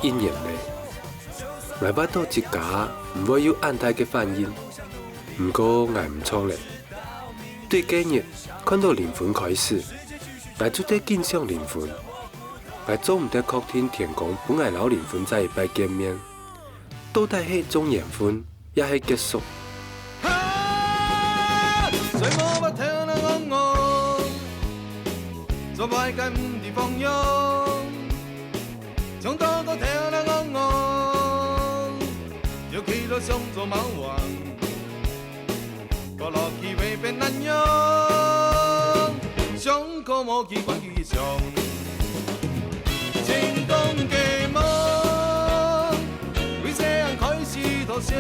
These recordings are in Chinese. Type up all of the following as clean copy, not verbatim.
一年内，我捌到一家唔會有安泰嘅反應，不過我唔錯咧。對今日看到靈魂開始，我就得敬上靈魂，我總唔得確定天公本來老靈魂再一擺見面，到底係種緣分，也係結束。做擺間唔地方用，從多個跳來昂昂，又去了上座貓王，個落去未變難用，上個冇機關於上，情動嘅夢，為這樣開始投降。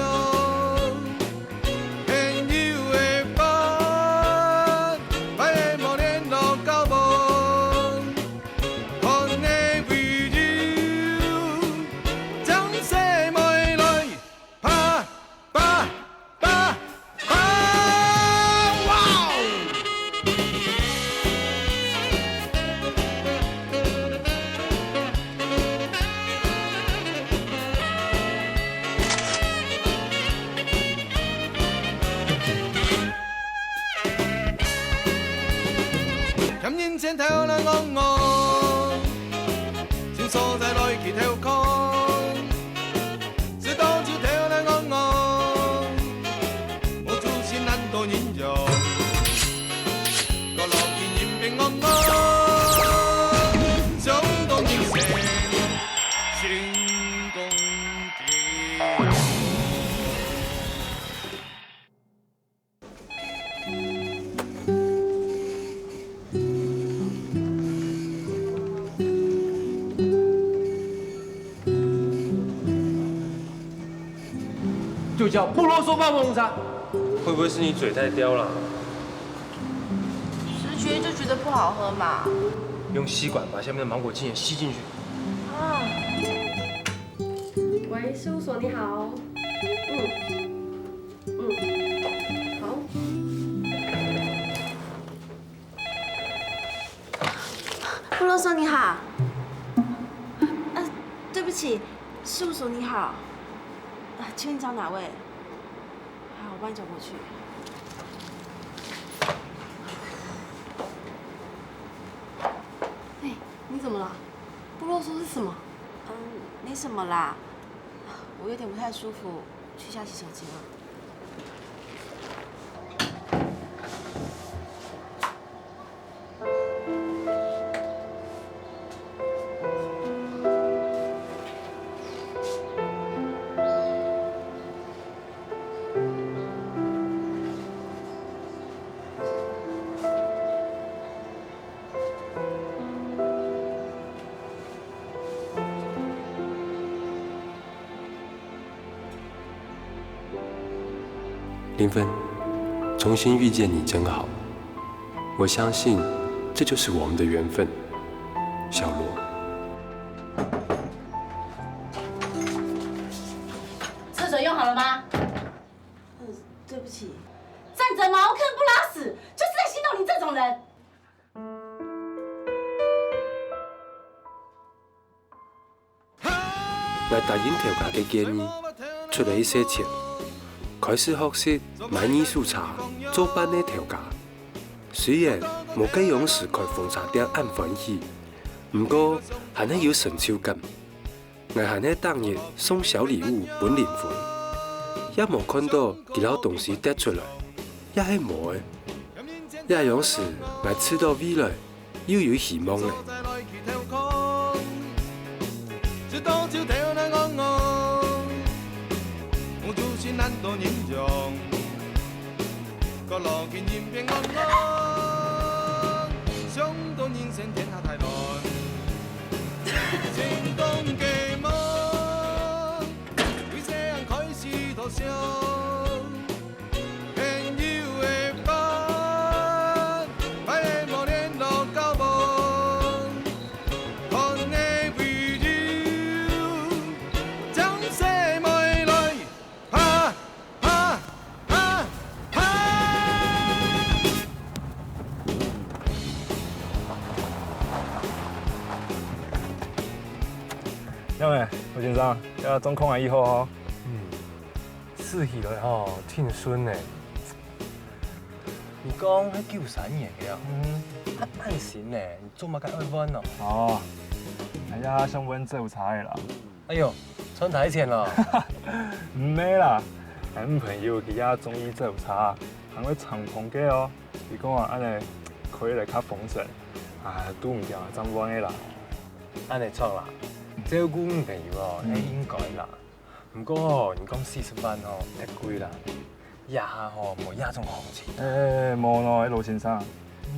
前跳來昂昂，前所在來去跳空，直到就跳來昂昂，我主心難多人用，個落去人變昂昂，想到人生心公地。就叫不啰嗦霸王茶。会不会是你嘴太刁了？直觉就觉得不好喝嘛。用吸管把下面的芒果精也吸进去。啊。喂，事务所你好。好。不啰嗦你好。对不起，事务所你好。请问找哪位？好，我帮你走过去。哎，你怎么了？不啰嗦是什么？没什么啦，我有点不太舒服，去下洗手间了。林芬，重新遇见你真好，我相信这就是我们的缘分。小罗，厕所用好了吗？对不起。站着茅坑不拉屎，就是在形容你这种人。我答應調解嘅建議，出了一些錢，開始學習買藝術茶做班嘅調解。雖然冇計用時開封茶店按歡喜，不過還係有成就感。我還係當日送小禮物本靈魂，也冇看到幾老東西跌出來，也係冇嘅。也樣時我吃到味來，又有希望咧。難多人用，個路見人變昂昂，想到人生天下太亂，心動嘅夢，為這樣開始投降。因为吴先生，要中控啊以后吼，试起来吼，挺顺的。你讲迄93年的啊？按行呢，你做嘛介爱稳哦？哦，哎呀，想稳做茶的啦。哎呦，存台钱了。唔咩啦，俺朋友佢遐中医做茶，还会长风格哦。伊讲啊，安尼可以来较丰盛，啊，拄唔掉怎稳的啦。安尼错啦，照顾阮朋友哦，迄应该啦。不过吼，你讲40万吼，太贵啦。亚下吼无亚种行情。无咯，卢先生，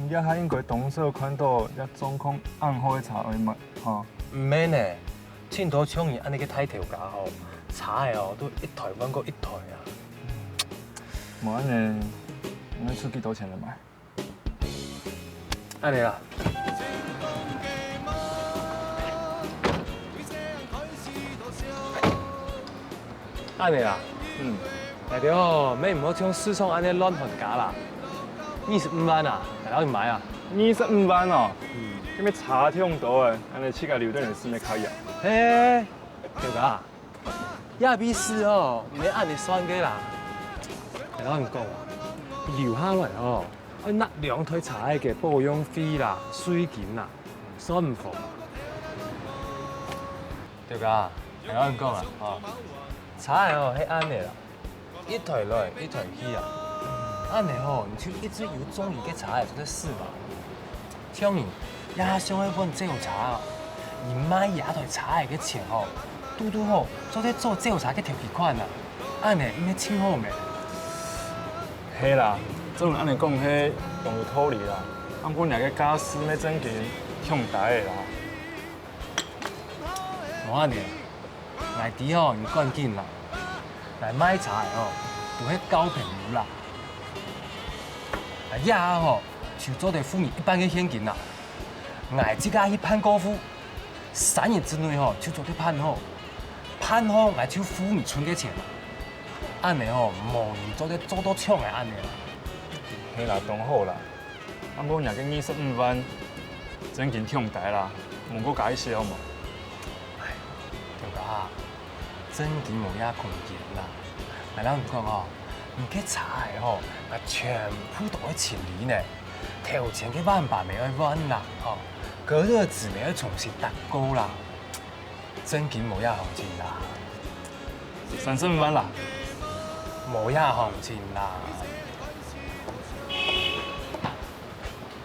亚下应该当初看到一中空暗号的茶位嘛，吼。唔免呢，凊彩像伊安尼去抬条价吼，茶的哦都一台稳过一台啊。无安尼，我们出几多钱来买？安尼啦。安尼啦。内底吼，免唔好像市场安尼乱还价啦。25万啊，来佬去买啊25万哦。咁咩茶挺多的，安尼起价留得人是咩开呀？嘿，对个，亚比斯哦，唔免按你算计啦。来佬咁讲啊，留下来哦，要纳2台茶嘅保养费啦、水钱啦，算唔错。对个，来佬咁讲啊，哦，茶嘅哦，迄安尼啦。一台来，一台去啊！安尼吼，你就一直有中意嘅茶来做啲事嘛。像你，也想要揾这茶哦，而买也台茶嘅钱吼，拄好做啲做这茶嘅条期款啊。安尼应该清好未？嘿啦，总安尼讲，迄用有道理啦。按阮两个家私要整件向台的啦。无安尼，内底吼唔关紧啦。来买茶的吼，就迄交朋友啦。啊，也吼就做得付你一般的现金啦。挨即家去盼高夫，3日之内吼就做得盼好，盼好挨就付你存嘅钱啦。安尼吼，无人做得做到抢的安尼啦。嘿啦，当好啦。按阮两个25万整件向台啦，问我解释好无？哎，对个啊。真金无遐空间啦，来咱唔讲哦，唔去查的吼，啊全部都会清理呢，头前去万把袂爱稳啦，吼，隔日子袂爱重新搭高啦，真金无遐行情啦35万啦，无遐行情啦，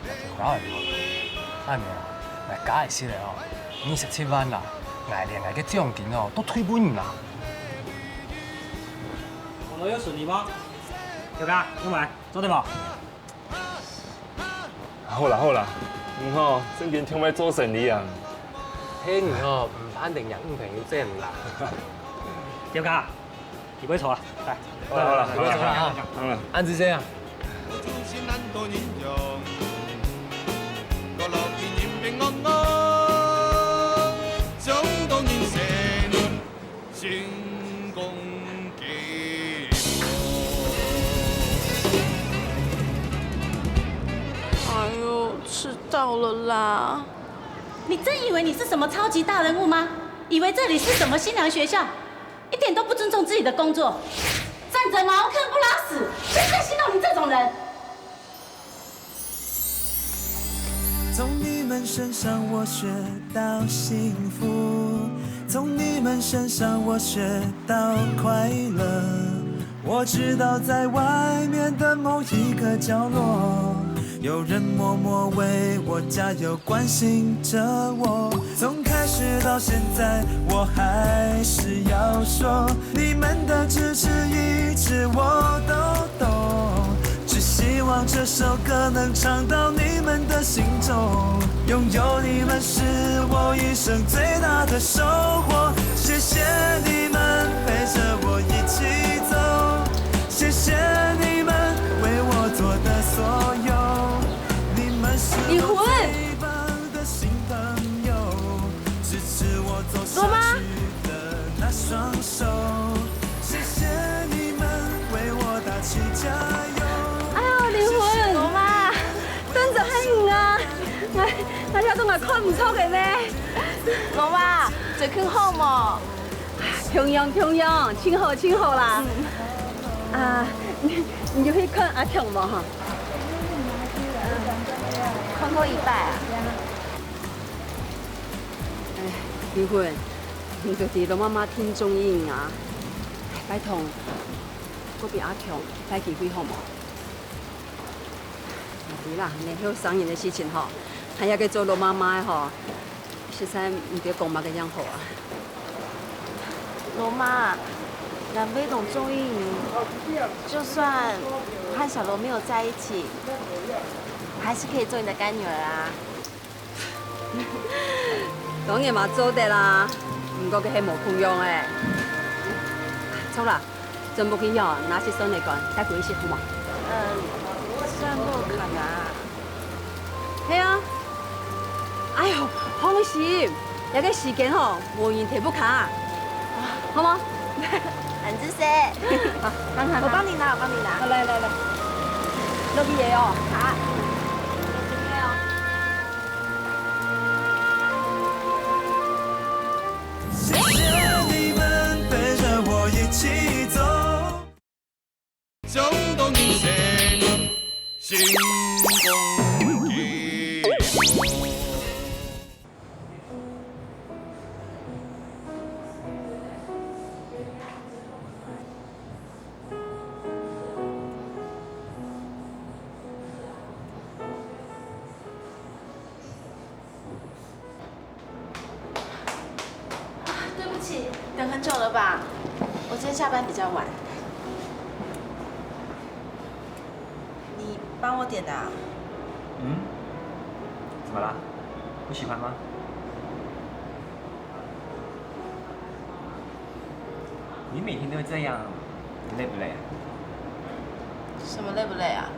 就搞嚟講，安尼啊，来假係識嚟哦，27萬啦。挨连挨个奖金哦，都退本啦。网络有顺利吗？小哥，有买，做对无？好啦好啦，吼，整件听要做生意啊。嘿，你哦，唔判定人唔朋友真啦。小哥，你不会错了，来，好了，不要错了啊，按时这样。哎呦，迟到了啦！你真以为你是什么超级大人物吗？以为这里是什么新娘学校？一点都不尊重自己的工作，站着茅坑不拉屎，谁最心动你这种人？从你们身上我学到幸福，从你们身上我学到快乐。我知道在外面的某一个角落，有人默默为我加油，关心着我。从开始到现在，我还是要说，你们的支持一直我都懂。只希望这首歌能唱到你们的心中，拥有你们是我一生最大的收获。谢谢你们陪着我一起走，谢谢你们为我做的所有，你们是我最棒的新朋友，支持我走下去的那双手。谢谢你们为我打气加油。靈魂，我媽，等陣喺唔啊，我睇到我看唔出嘅呢，我媽。这更好嘛。平庸，请好啦。啊，你就去看阿强嘛哈。看过一摆啊。离婚，你就伫老妈妈听中音啊。拜托，我比阿强带机会好冇？对啦，你迄伤人的事情吼，还要去做老妈妈吼，实在唔对讲嘛个样好啊。罗妈，南非董仲英，就算和小罗没有在一起，还是可以做你的干女儿啊。当然嘛做得啦，不过佢係無空用誒。走啦，真不去要拿起手嚟講，帶佢一些好嘛？算不可能啊。係啊。哎呦，放心，有個時間吼，無人提不卡，好嗎？很知噻。好，我幫你拿，我幫你拿。好，來，落啲嘢哦。好。谢谢你們陪着我一起走。衝動現成，心動結果。对不起，等很久了吧？我今天下班比较晚。你帮我点的啊？嗯？怎么啦？不喜欢吗？你每天都会这样，你累不累？什么累不累啊？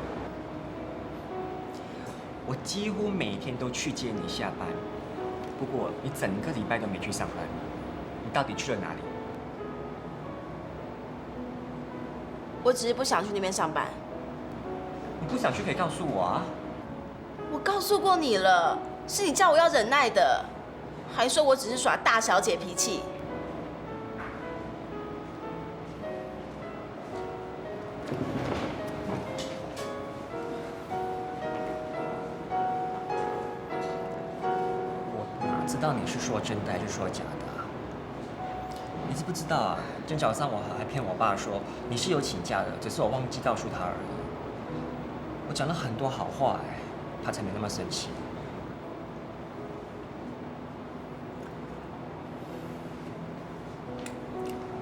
我几乎每天都去接你下班，不过你整个礼拜都没去上班，你到底去了哪里？我只是不想去那边上班。你不想去可以告诉我啊。我告诉过你了，是你叫我要忍耐的，还说我只是耍大小姐脾气。知道你是说真的还是说假的啊？你知不知道啊？今天早上我还骗我爸说你是有请假的，只是我忘记告诉他而已。我讲了很多好话哎，他才没那么生气。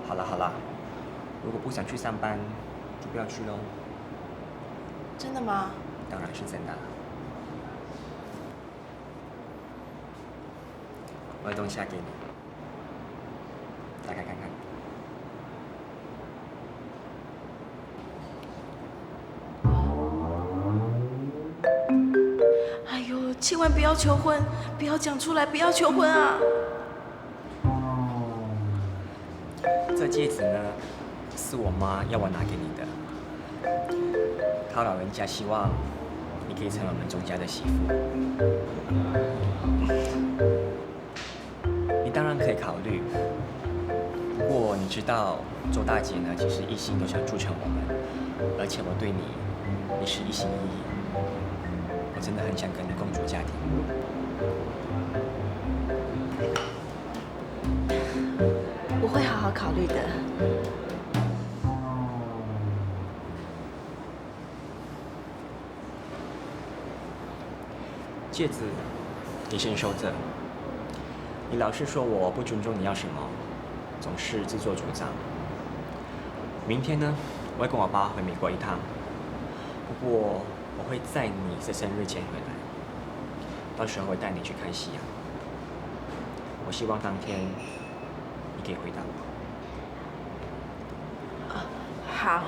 好了，如果不想去上班，就不要去喽。真的吗？当然是真的。我的东西要给你，打开看看。哎呦，千万不要求婚，不要讲出来，不要求婚啊！这戒指呢，是我妈要我拿给你的。她老人家希望你可以成为我们钟家的媳妇。你当然可以考虑，不过你知道周大姐呢，其实一心都想促成我们，而且我对你也是一心一意。我真的很想跟你共组家庭。我会好好考虑的。戒指，你先收着。你老是说我不尊重你要什么，总是自作主张。明天呢，我会跟我爸回美国一趟，不过我会在你的生日前回来，到时候会带你去看夕阳。我希望当天你可以回答我。好。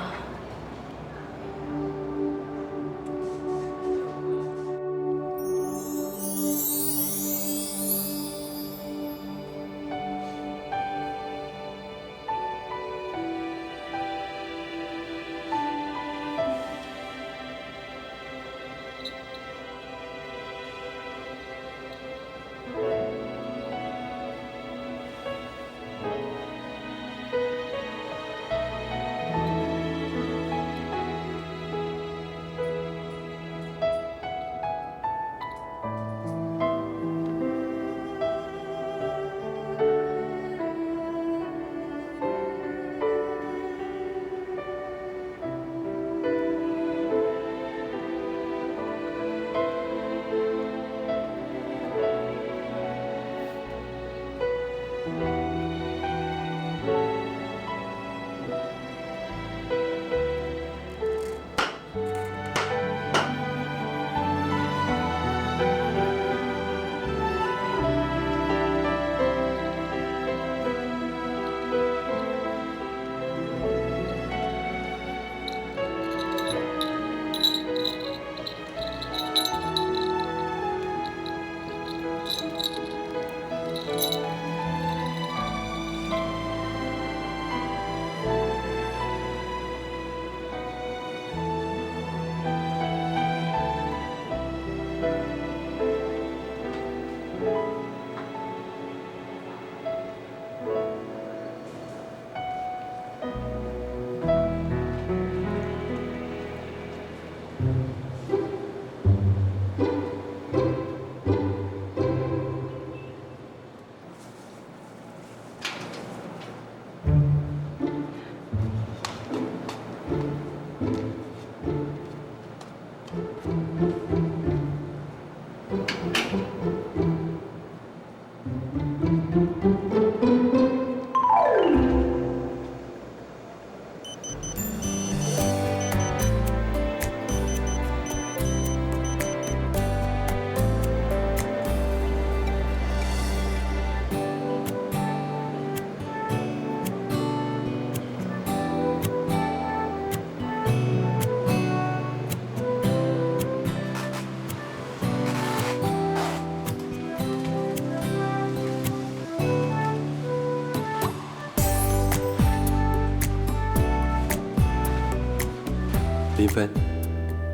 林芬，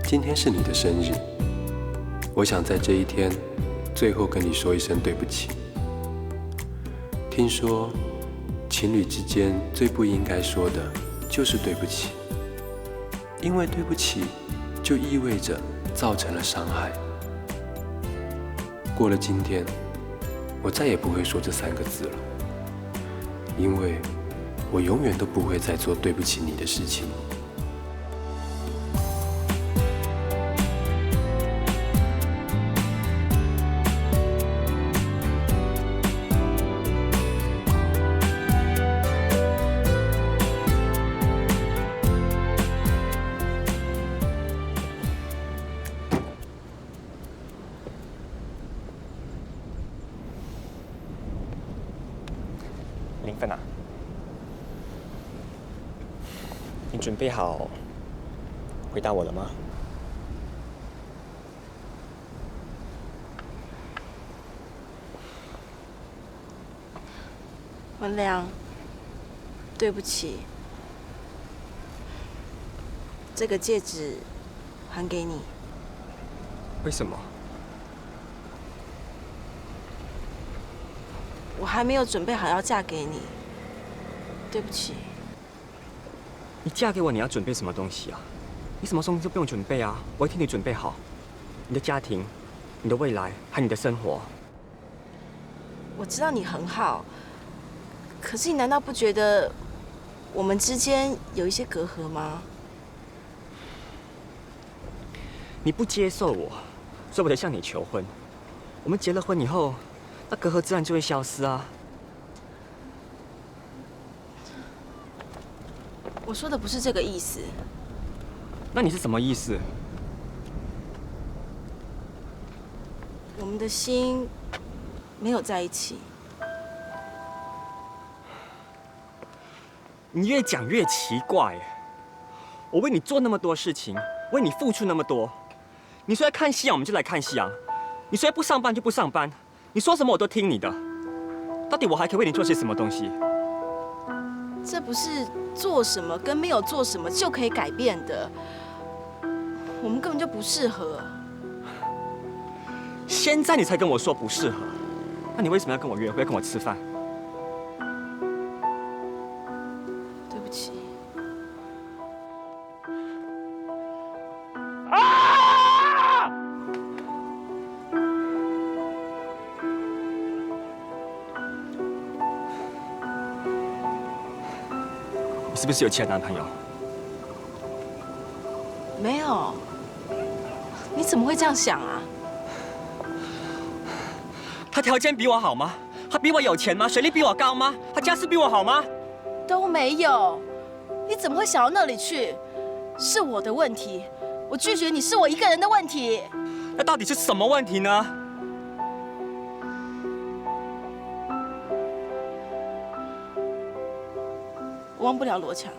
今天是你的生日，我想在这一天最后跟你说一声对不起。听说情侣之间最不应该说的就是对不起，因为对不起就意味着造成了伤害。过了今天，我再也不会说这3个字了，因为我永远都不会再做对不起你的事情。林芬啊，你准备好回答我了吗？文良，对不起，这个戒指还给你。为什么？我还没有准备好要嫁给你，对不起。你嫁给我，你要准备什么东西啊？你什么东西都不用准备啊，我会替你准备好。你的家庭、你的未来，还有你的生活。我知道你很好，可是你难道不觉得我们之间有一些隔阂吗？你不接受我，所以我才向你求婚。我们结了婚以后，那隔阂自然就会消失啊。我说的不是这个意思。那你是什么意思？我们的心没有在一起。你越讲越奇怪。我为你做那么多事情，为你付出那么多，你说要看夕阳我们就来看夕阳，你说要不上班就不上班，你说什么我都听你的。到底我还可以为你做些什么东西？这不是做什么跟没有做什么就可以改变的。我们根本就不适合。现在你才跟我说不适合，那你为什么要跟我约会，跟我吃饭？对不起。啊！你是不是有其他男朋友？没有。你怎么会这样想啊？他条件比我好吗？他比我有钱吗？学历比我高吗？他家世比我好吗？都没有。你怎么会想到那里去？是我的问题，我拒绝你是我一个人的问题。那到底是什么问题呢？我忘不了罗强。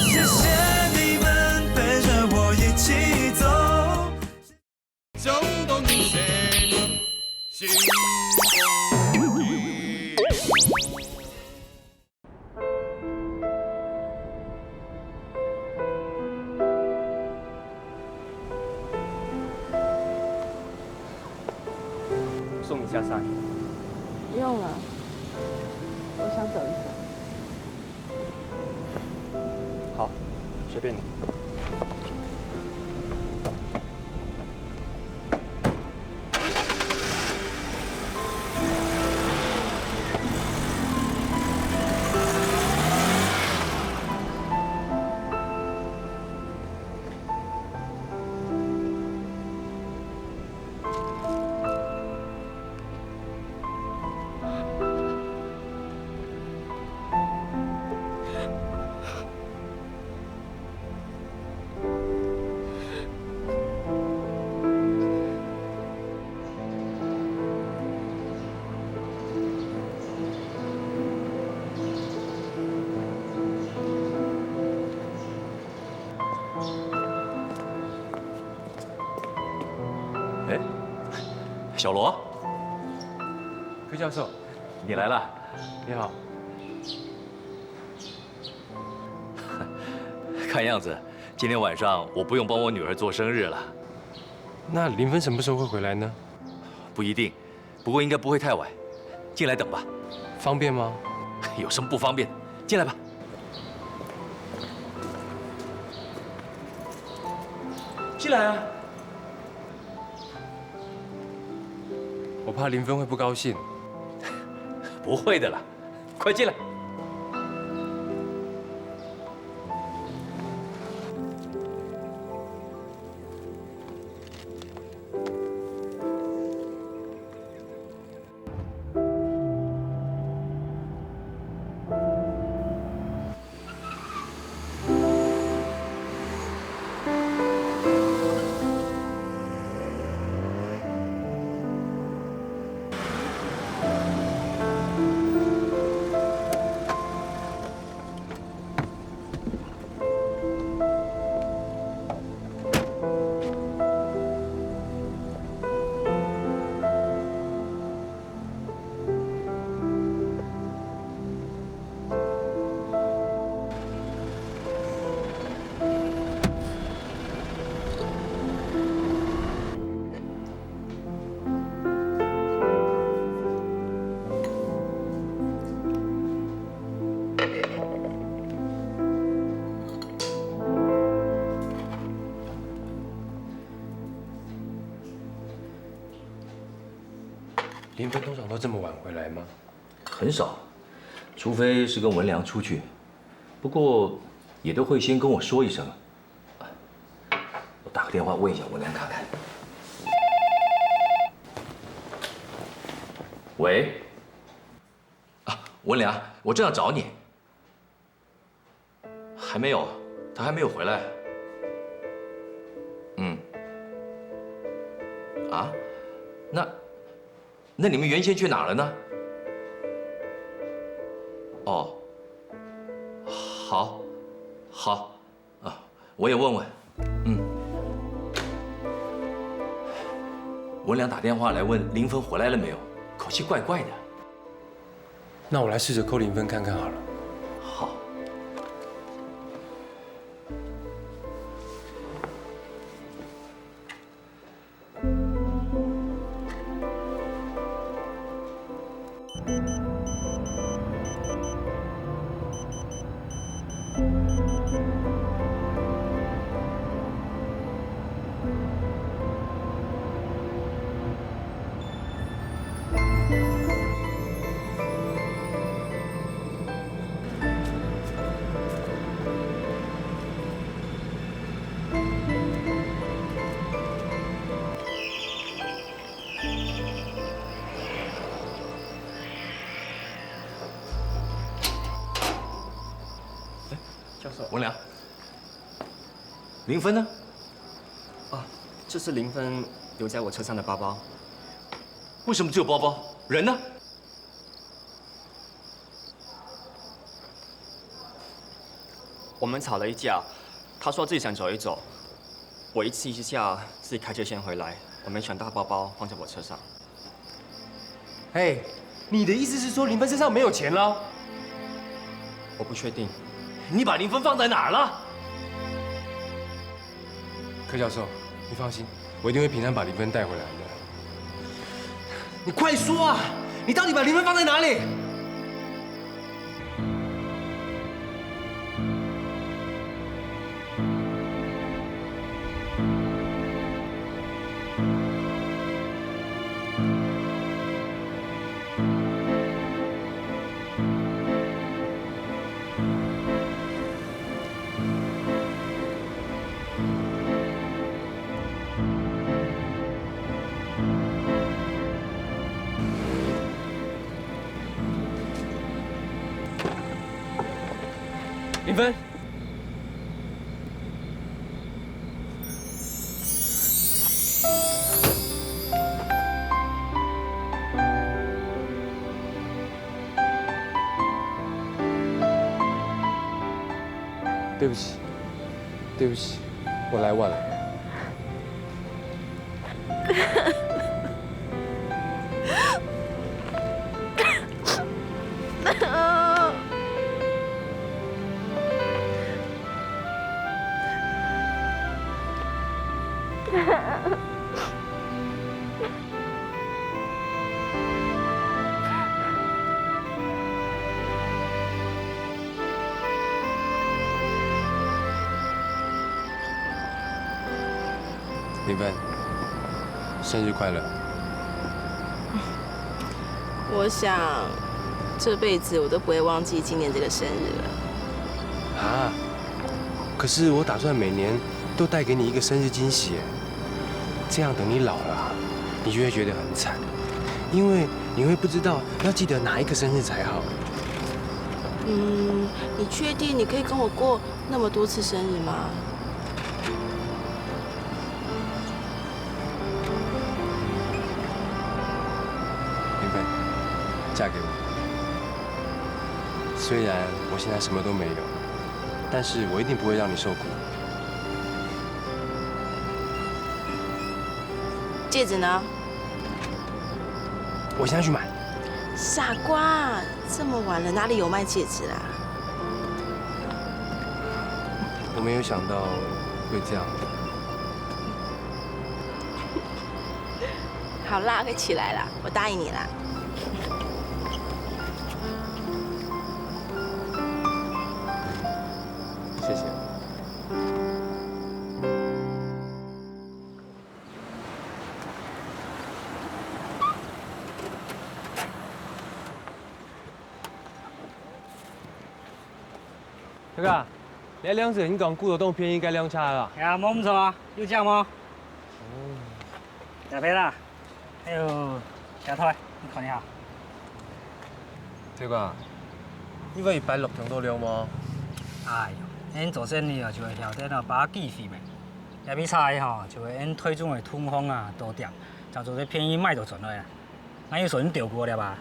谢谢你们陪着我一起走。总动你心中意。送你下山。不用了，我想走一走。好，随便你。哎，小罗，柯教授，你来了。你好。看样子，今天晚上我不用帮我女儿做生日了。那林芬什么时候会回来呢？不一定，不过应该不会太晚。进来等吧。方便吗？有什么不方便？进来吧。进来啊。我怕林芬会不高兴。不会的啦，快进来。林芬通常都这么晚回来吗？很少，除非是跟文良出去，不过也都会先跟我说一声。我打个电话问一下文良看看。喂，啊，文良，我正要找你。还没有，他还没有回来。嗯。啊？那你们原先去哪儿了呢？哦，好，啊，我也问问。嗯。文良打电话来问林芬回来了没有，口气怪怪的。那我来试着扣林芬看看好了。好。文良，林芬呢？啊，这是林芬留在我车上的包包。为什么只有包包？人呢？我们吵了一架，他说自己想走一走，我一气之下自己开车先回来，我没想到包包放在我车上。嘿，你的意思是说林芬身上没有钱了？我不确定。你把林芬放在哪儿了？柯教授，你放心，我一定会平安把林芬带回来的。你快说啊！你到底把林芬放在哪里？林芬，对不起，对不起，我来晚了。林芬，生日快乐！我想这辈子我都不会忘记今年这个生日了。啊！可是我打算每年都带给你一个生日惊喜，这样等你老了，你就会觉得很惨，因为你会不知道要记得哪一个生日才好。你确定你可以跟我过那么多次生日吗？林芬，嫁给我。虽然我现在什么都没有，但是我一定不会让你受苦。戒指呢？我现在去买。傻瓜，这么晚了哪里有卖戒指啦？我没有想到会这样。好啦，快起来啦，我答应你啦。谢谢。大哥，你两隻香港古董便宜該兩叉啦。呀，冇唔錯啊，要這樣嗎？大飛啦，還有小台，你看一下。大哥，你可以擺6條多料嗎？哎呦，恁做生意啊，就會曉得啊，把記費唄。也比菜吼，就會恁推薦的通風啊、多點，就做啲便宜賣就盡了呀。那有說你掉過了吧？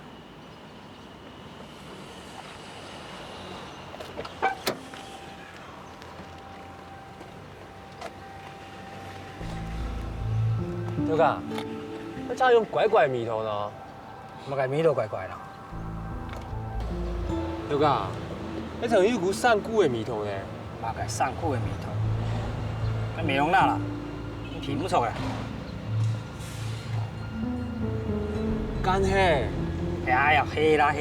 大哥，你咋用怪怪味道呢？乜個味道怪怪啦？大哥，你仲有股散菇的味道呢？乜個散菇的味道？那美容辣啦，皮唔錯嘅。干黑。哎呀，黑啦。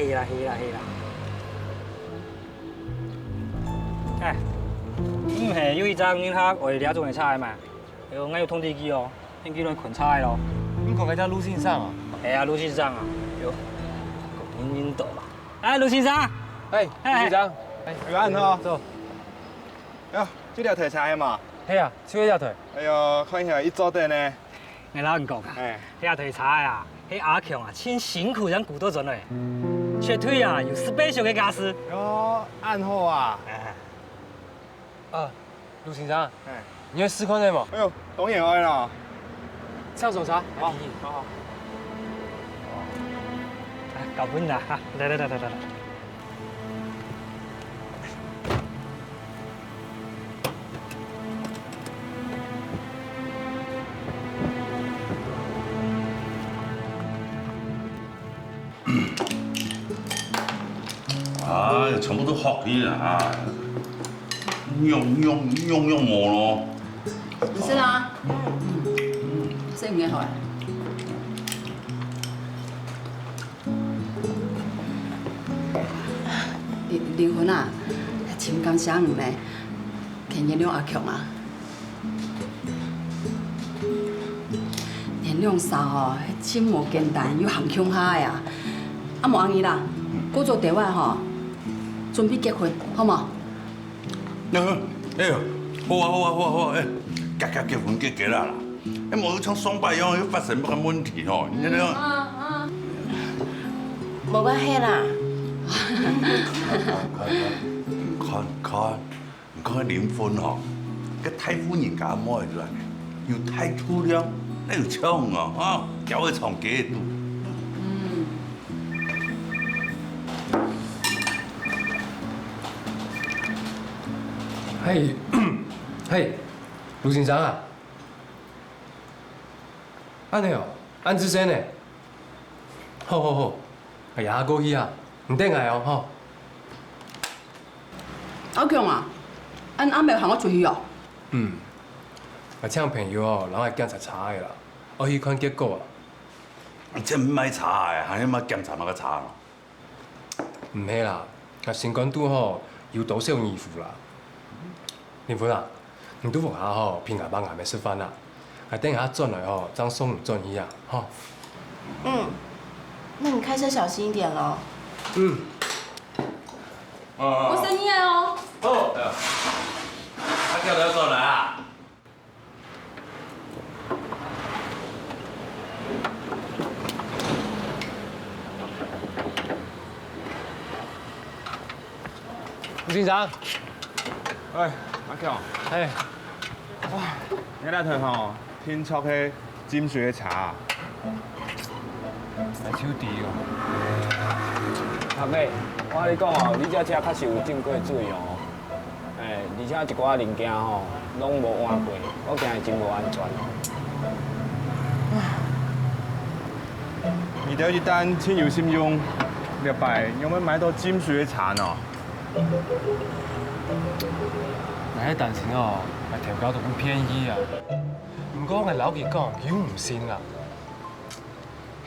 哎，唔係有一張恁遐為了種嘅菜嘛？有我有通知機哦，恁叫人捆菜咯。你講嘅叫陸先生啊？係啊，陸先生啊，有恁度嘛？哎，陸先生。哎，陸先生。有眼嗬。走。喲，這條腿菜嘛？係啊，小條腿。哎呦，看起來一做得呢。你老人講啊，呢條腿菜啊，迄阿強啊，真辛苦人顧到盡嘞。瘸腿啊，有 special 嘅家私。喲，暗號啊。啊，卢先生，你要试看的嘛？哎呦，当然爱啦。唱首茶，好，好。搞本啦，来。啊，全部都学起啦，用磨咯。唔是啦，食唔嘅好啊。灵魂啊，真感谢你呢，肯原谅阿强啊。原谅啥吼，真无简单，又含强下的啊。啊，无安尼啦，过做电话吼，准备结婚，好冇？哎呦，好啊，哎，结婚结啦啦，哎，无像双拜样又发生乜嘢问题吼，你睇无关系啦。唔看离婚吼，个太夫人家摸出来，又太粗了，又呛哦，啊，交去床几度。嘿，卢先生啊，安尼哦，安之先呢？好，哎呀，过去啊，唔得碍哦，吼。阿强啊，安阿妹喊我出去哦。我请朋友哦，人来检查查的啦，我去看结果啊。这唔买查的，还要买检查那个查咯？唔係啦，啊新冠拄好有多少衣服啦？林芬啊，你都服下吼，平下班还没吃饭啦，还等下转来吼，张送你转一下，吼。那你开车小心一点喽。我生意哦。好，阿叫你过来啊。卢先生，喂，阿强。哎，哇，你那台吼，听说迄金雪茶。来手低哦。阿妹，我跟你讲哦，你这车确实有浸过水哦，而且一寡零件吼拢无换过，我惊会真无安全哦。你钓一单亲友信用，礼拜有冇买到金雪茶呢？那但是哦，调價都咁便宜啊。唔過我老佢講，佢唔信啊。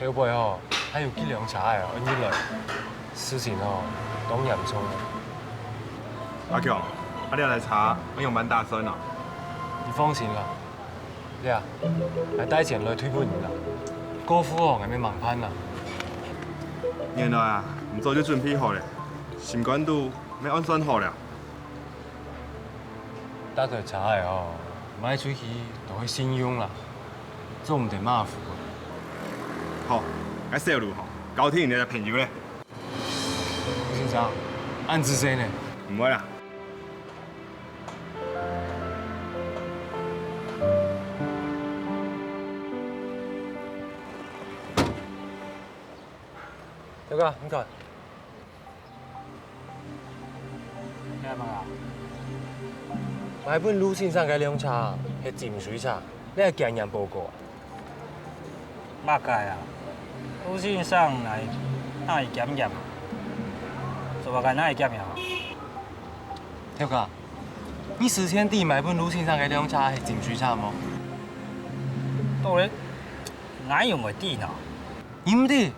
後背哦，還有幾涼茶啊，按呢類事情哦，當嚴重啊。阿強，你嚟查，我用蠻大聲啊。你放心啦，你啊，係帶錢來推盤啦。哥夫哦，係咪盲攀啊？原來啊，唔早就準備好咧，新冠都未安算好了。打佢查嘅哦，買出去就去信用啦，做唔得馬虎。好，喺小路吼，交天你嘅朋友咧。盧先生，安之聲呢？唔會啦。大哥，唔該。咩啊？買本盧先生嘅涼茶係潛水茶，你係經驗報告啊？乜解啊？盧先生來哪會檢驗？做乜解哪會檢驗？大哥，你事先地買本盧先生嘅涼茶係潛水茶麼？當然，哪有唔會啲呢？唔啲，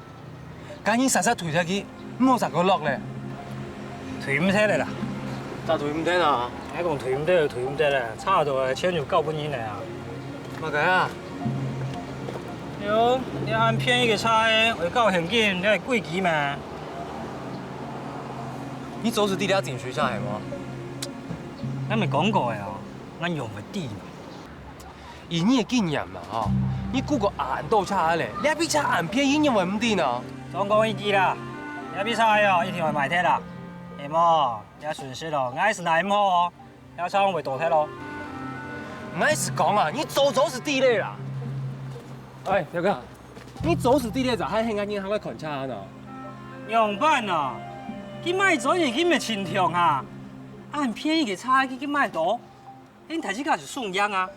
趕緊實實推出去，唔好實個落咧。推唔聽你啦？咋推唔聽啊？你講推唔得就推唔得啦，差到啊錢就交本錢嚟啊！乜解啊？喲，你按便宜嘅差會交現金，你係貴幾嘛？你做是地條潛水茶係麼？我咪講過呀，我用唔啲。以你嘅經驗嘛，嗬，你估個硬刀叉咧，你一邊叉硬片已經用唔啲呢？總講一句啦，你一邊差哦，一定會買聽啦，係麼？你損失咯，我係是難唔好哦，要超为大体咯。唔爱是讲啊，你走是地类啦。哎，表哥，你走是地类就喺香港银行嘅款差呢？用办啊，佢卖咗嘢，佢咪清痛啊！按便宜嘅差，佢卖多，你睇呢家就送样啊，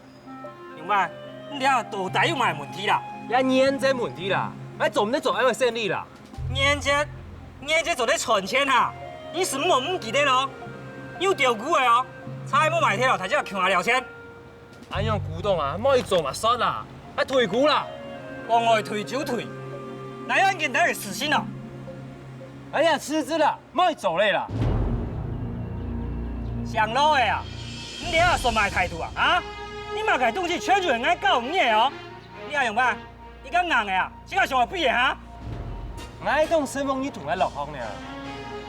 明白？你啊，倒大又卖问题啦，呀，年这问题啦，哎，做唔得做，哎，会胜利啦。年这做咧存钱啊，你什么唔记得咯？有钓股嘅哦，差冇卖铁咯，睇只强下聊钱。按样股东啊，莫去做嘛算啦，哎，退股啦。讲我退就退，那案件等于死心了。哎呀，辞职了，莫去做嘞啦。上路的啊，你俩什么态度啊？啊？你嘛该东西全就爱搞你的哦。你阿用吧，你敢硬的啊？这个上会比的哈？爱讲什么你同我落空呢？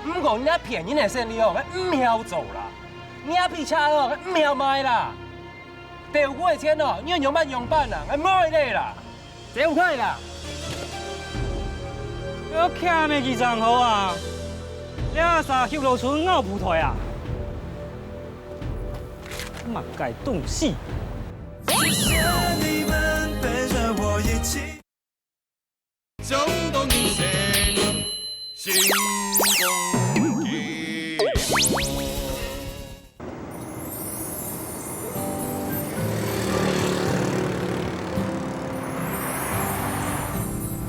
唔过你那骗人的生意哦，我唔晓做啦。你那批车哦，我唔晓卖啦。钓股的钱哦，你用办啦，我莫嘞啦。这唔可以啦。我欠咩200号啊？你阿啥翕落村拗葡萄啊？嘛该动戏。谢谢你们陪着我一起。总动你心中意。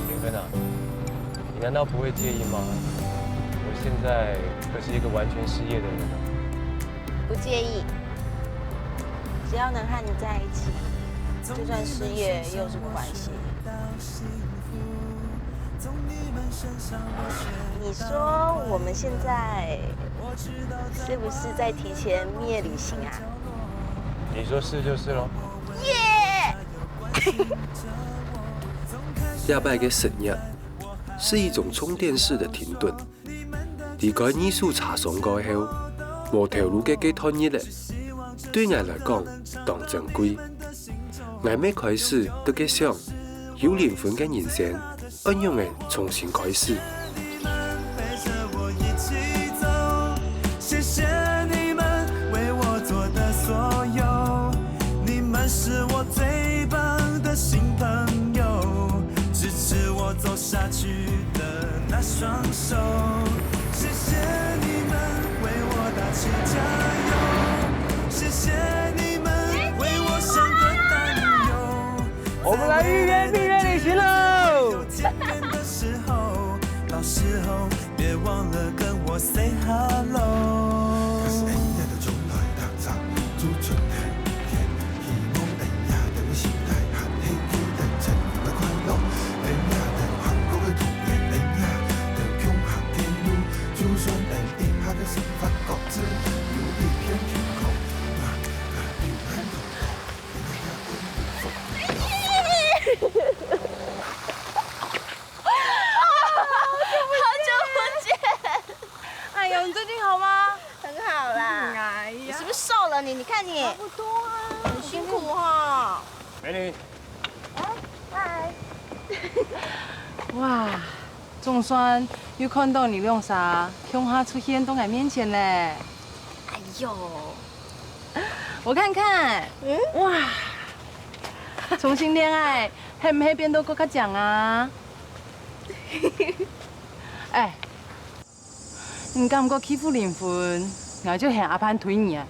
林根啊，你难道不会介意吗？我现在可是一个完全失业的人啊。不介意，只要能和你在一起，就算失业又有什么关系？你说我们现在是不是在提前蜜月旅行啊？你说是就是咯。耶！下摆嘅深夜是一种充电式的停顿。离开艺术茶上过后，无头路嘅寄托日咧，对我来讲当珍贵。我每开始都喺想，有灵魂嘅人生，怎样嘅重新开始。谢谢你们为我做的所有，你们是我最棒的新朋友，支持我走下去的那双手。谢谢你们为我打气加油，谢谢你们为我想个担忧。我们来预约蜜月旅行喽！有见面的时候，到时候别忘了跟我 say hello。你看你，差不多啊，很辛苦哈。美女，嗨。哇，总算又看到你用啥胸哈出现在我面前嘞。哎呦，我看看，哇，重新恋爱，黑唔黑变都更加强啊？哎，你敢唔过欺负灵魂，我就向阿潘推你啊！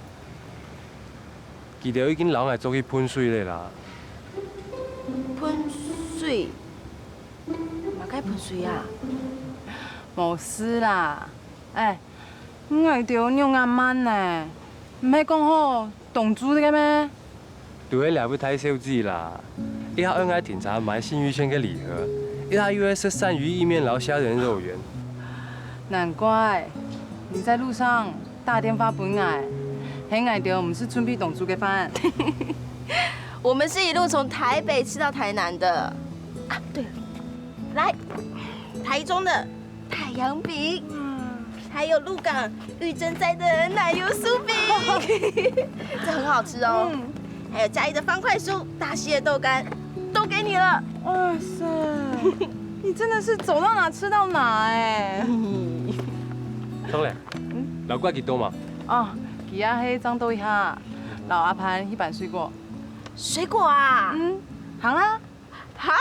记得已经老爱做去喷水咧啦。喷水？嘛该喷水啊？冇事啦。哎，我爱着用阿慢呢，唔系讲好同住嘅咩？对了不太小气啦。一下恩爱挺茶买信誉圈嘅礼盒，一下又是鳝鱼意面、捞虾仁肉圆。难怪你在路上打电话本来。很爱着，唔是准备同住嘅饭。我们是一路从台北吃到台南的。啊，对了，来，台中的太阳饼，还有鹿港玉珍栽的奶油酥饼，这很好吃哦。还有嘉义的方块酥、大溪的豆干，都给你了。哇塞，你真的是走到哪吃到哪哎。当然，老怪几多嘛？哦。其他黑张兜一下，老阿潘一板水果。水果啊？行啦。好。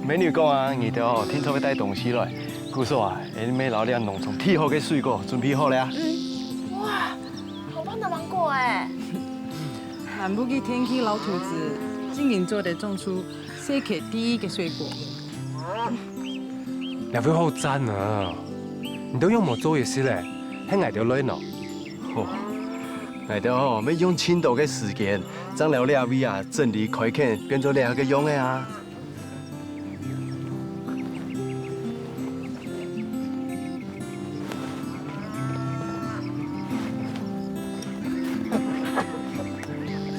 美女讲啊，二条哦，听说要带东西来，故说啊，下面老两农从剔好嘅水果准备好了。哇，好棒的芒果哎！南部嘅天气老土子，今年做得种出世界第一个水果。两位好赞啊！你都用冇做嘢事咧，喺挨條女喏。哦，挨條哦，要用青島嘅時間，將了兩位啊，整理開墾變做兩個用嘅啊。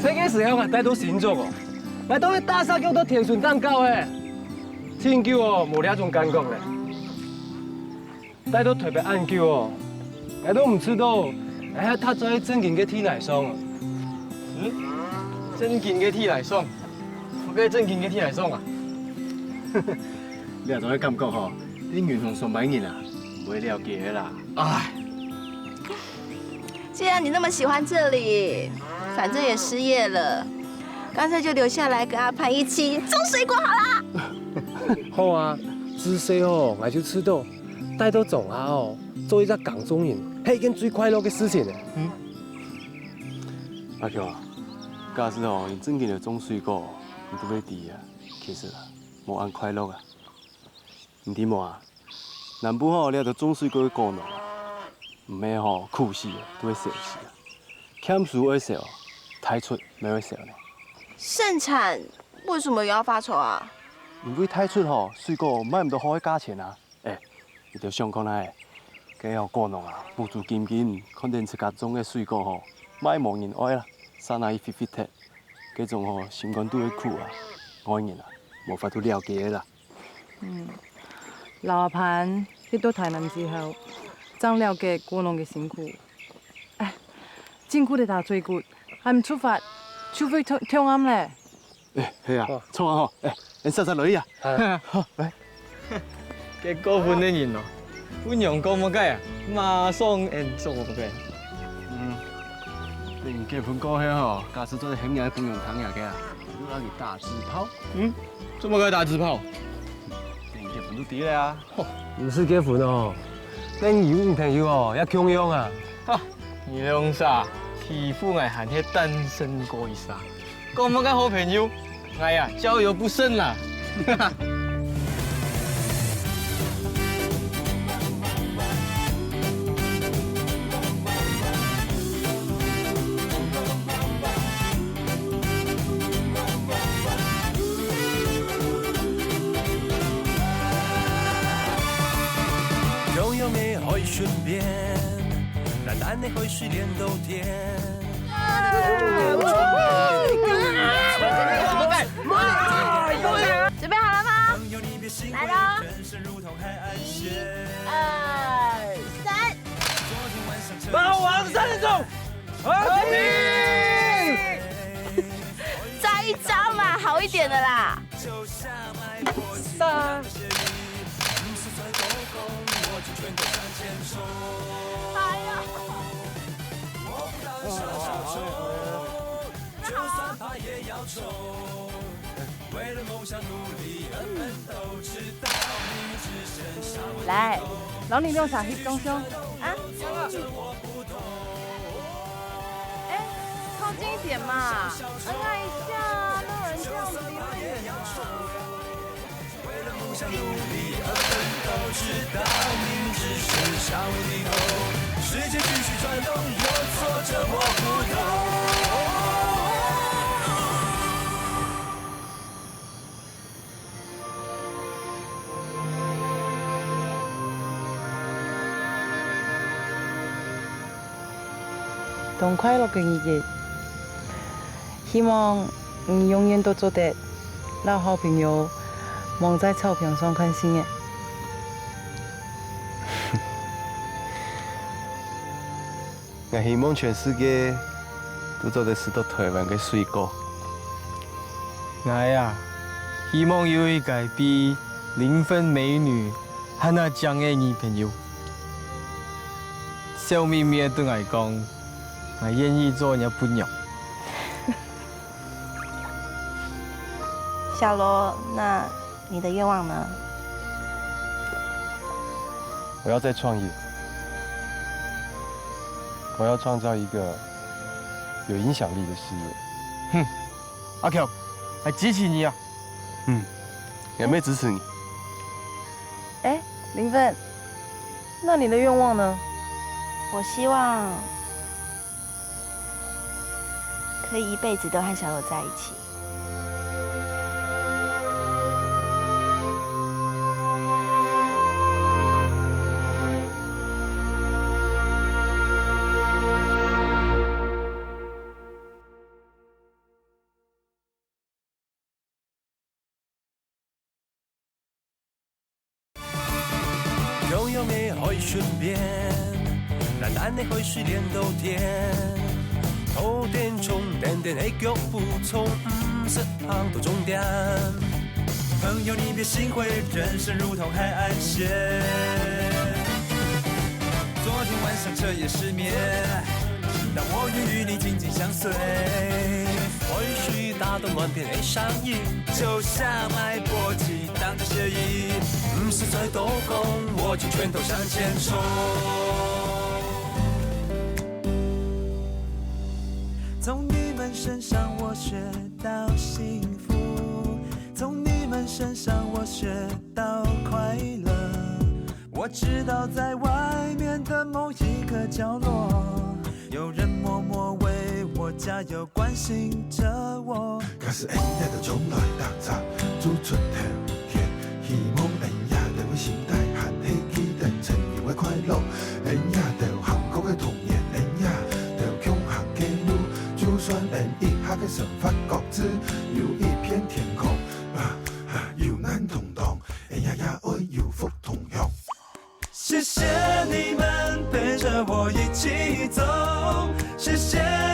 這個時候啊，帶到先做哦，來到去大沙叫到田順蛋糕誒，天叫哦冇呢種感覺咧，帶到特別晏叫哦，來到唔知道，哎，他在正經嘅天嚟上，正經嘅天嚟上，我嘅正經嘅天嚟上啊！你有種感覺嗬？啲原紅上百年啊，唔會了解啦。唉，既然你那麼喜歡這裡，反正也失業了，乾脆就留下來跟阿潘一起種水果好啦。好啊，自細哦，我就知道帶到種下哦，做一隻港中人係一件最快樂嘅事情咧。阿強啊，假使哦，你正經嘅種水果，你都會知啊，其實啊，冇咁快樂啊。唔知冇啊？南部吼，你就種水果嘅功能，唔係吼苦死啊，都會少死啊。欠數會少，太出咪會少呢。盛產為什麼也要發愁啊？因為太出吼，水果買唔到好嘅價錢啊。你就想講咧，佢有功能啊，補助金金，肯定自家種嘅水果吼，買冇人愛啦，生下去fit fit 踢，嗰種吼心肝都會苦啊，愛人啊，無法度了解啦。老阿潘去到台南之後，真了解果農嘅辛苦。唉，辛苦得打最骨，還唔出發，除非跳啱咧。係啊，錯啊嗬，你實實女啊，好嚟。嘅高分嘅人哦，歡迎過冇計啊，馬上演做嘅。你唔結婚過去嗬，假使做啲輕嘢不用糖嘢嘅啊，都攞嚟打自炮。做乜嘅打自炮？你結婚都啲啦。唔是結婚哦，你有女朋友哦，要強用啊。你用啥？欺負我還係單身過一生，講乜嘅好朋友？哎呀，交友不慎啦。擁有你可以順便，但但你會是臉都甜。準備好了嗎？來咯！1、2、3，霸王3種，合體！再一招嘛，好一點的啦。3。來，老你用啥翕張相？啊？哎，靠近一點嘛，恩愛一下，那人這樣子離太遠了。為了夢想努力而奮鬥，直到明知是少低頭，世界繼續轉動，有挫折摸不透。同快樂嘅日子，希望你永遠都做得讓好朋友望在草坪上看星嘅。我希望全世界都做得食到台灣嘅水果。我呀，希望有一個比0分美女還要強嘅女朋友。笑眯眯的对我讲，我愿意做你的伴娘。小罗，那你的愿望呢？我要再创业，我要创造一个有影响力的事业。哼，阿强，还支持你啊！也没支持你。哎，林芬，那你的愿望呢？我希望可以一辈子都和小罗在一起。拥有你可以順便，難難你去書練到甜，頭電充電電起腳步從4行到終點。朋友你別心灰，人生如同海岸線。昨天晚上徹夜失眠，當我與你緊緊相隨，或許打動萬片 A 上癮，就像脈搏激盪着血液，不是再多功，握緊拳頭向前衝。從你們身上我學到幸福，從你們身上我學到快樂。我知道在外面的某一個角落，有人默默為我加油，關心着我。假使會日就從來踏雜做出頭嘅，希望會日就會時代喊起期待曾經嘅快樂，會日就幸福嘅童年，會日就永恆嘅路。就算會一下嘅神發覺知有一片天空，有難同當，會日也會有福同享。謝謝你們陪着我一起走，謝謝